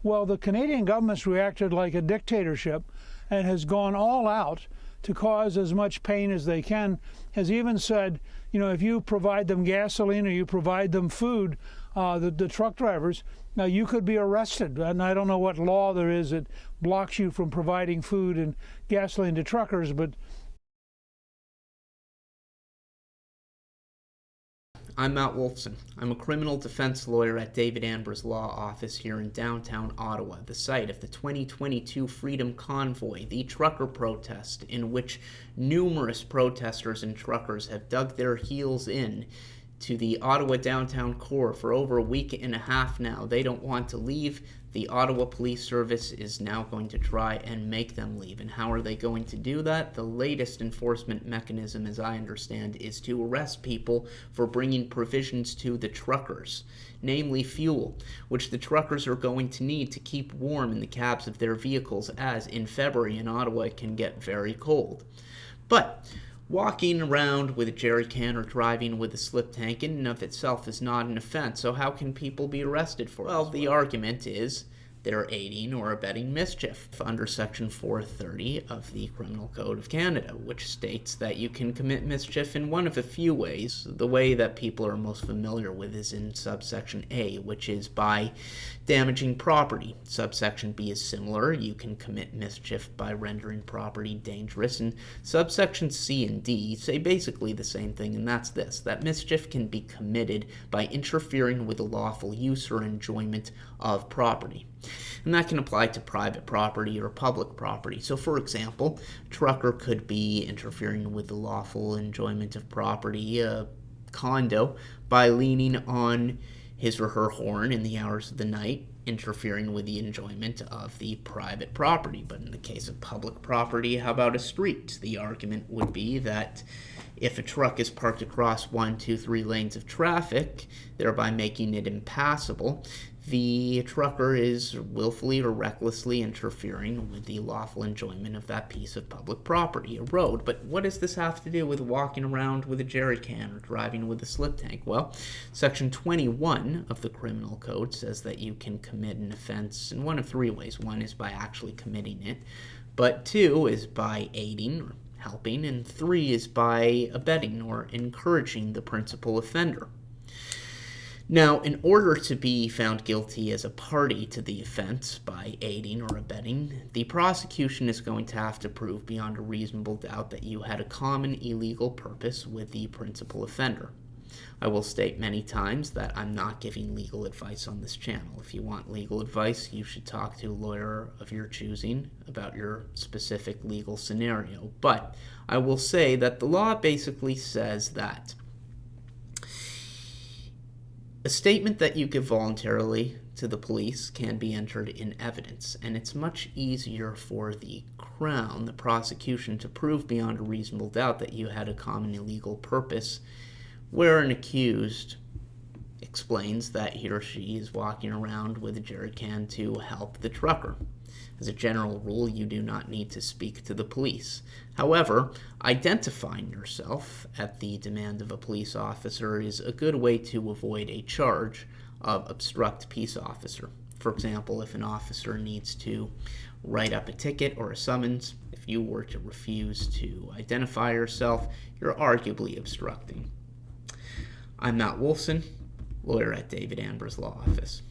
Well, the Canadian government's reacted like a dictatorship and has gone all out to cause as much pain as they can, has even said, if you provide them gasoline or you provide them food, the truck drivers, now you could be arrested. And I don't know what law there is that blocks you from providing food and gasoline to truckers, but I'm Matt Wolfson. I'm a criminal defense lawyer at David Amber's law office here in downtown Ottawa, the site of the 2022 Freedom Convoy, the trucker protest in which numerous protesters and truckers have dug their heels in to the Ottawa downtown core for over a week and a half now. They don't want to leave. The Ottawa Police Service is now going to try and make them leave. And how are they going to do that? The latest enforcement mechanism, as I understand, is to arrest people for bringing provisions to the truckers, namely fuel, which the truckers are going to need to keep warm in the cabs of their vehicles, as in February in Ottawa it can get very cold. But walking around with a jerry can or driving with a slip tank in and of itself is not an offense, so how can people be arrested for it? Well, the argument is they're aiding or abetting mischief under Section 430 of the Criminal Code of Canada, which states that you can commit mischief in one of a few ways. The way that people are most familiar with is in subsection A, which is by damaging property. Subsection B is similar. You can commit mischief by rendering property dangerous. And subsection C and D say basically the same thing, and that's this, that mischief can be committed by interfering with the lawful use or enjoyment of property. And that can apply to private property or public property. So, for example, a trucker could be interfering with the lawful enjoyment of property, a condo, by leaning on his or her horn in the hours of the night, interfering with the enjoyment of the private property. But in the case of public property, how about a street? The argument would be that if a truck is parked across 1, 2, 3 lanes of traffic, thereby making it impassable, the trucker is willfully or recklessly interfering with the lawful enjoyment of that piece of public property, a road. But what does this have to do with walking around with a jerry can or driving with a slip tank? Well, Section 21 of the Criminal Code says that you can commit an offense in one of 3 ways. One is by actually committing it, but 2 is by aiding or helping, and 3 is by abetting or encouraging the principal offender. Now, in order to be found guilty as a party to the offense by aiding or abetting, the prosecution is going to have to prove beyond a reasonable doubt that you had a common illegal purpose with the principal offender. I will state many times that I'm not giving legal advice on this channel. If you want legal advice, you should talk to a lawyer of your choosing about your specific legal scenario. But I will say that the law basically says that a statement that you give voluntarily to the police can be entered in evidence, and it's much easier for the Crown, the prosecution, to prove beyond a reasonable doubt that you had a common illegal purpose, where an accused explains that he or she is walking around with a jerry can to help the trucker. As a general rule, you do not need to speak to the police. However, identifying yourself at the demand of a police officer is a good way to avoid a charge of obstruct peace officer. For example, if an officer needs to write up a ticket or a summons, if you were to refuse to identify yourself, you're arguably obstructing. I'm Matt Wolfson, lawyer at David Amber's law office.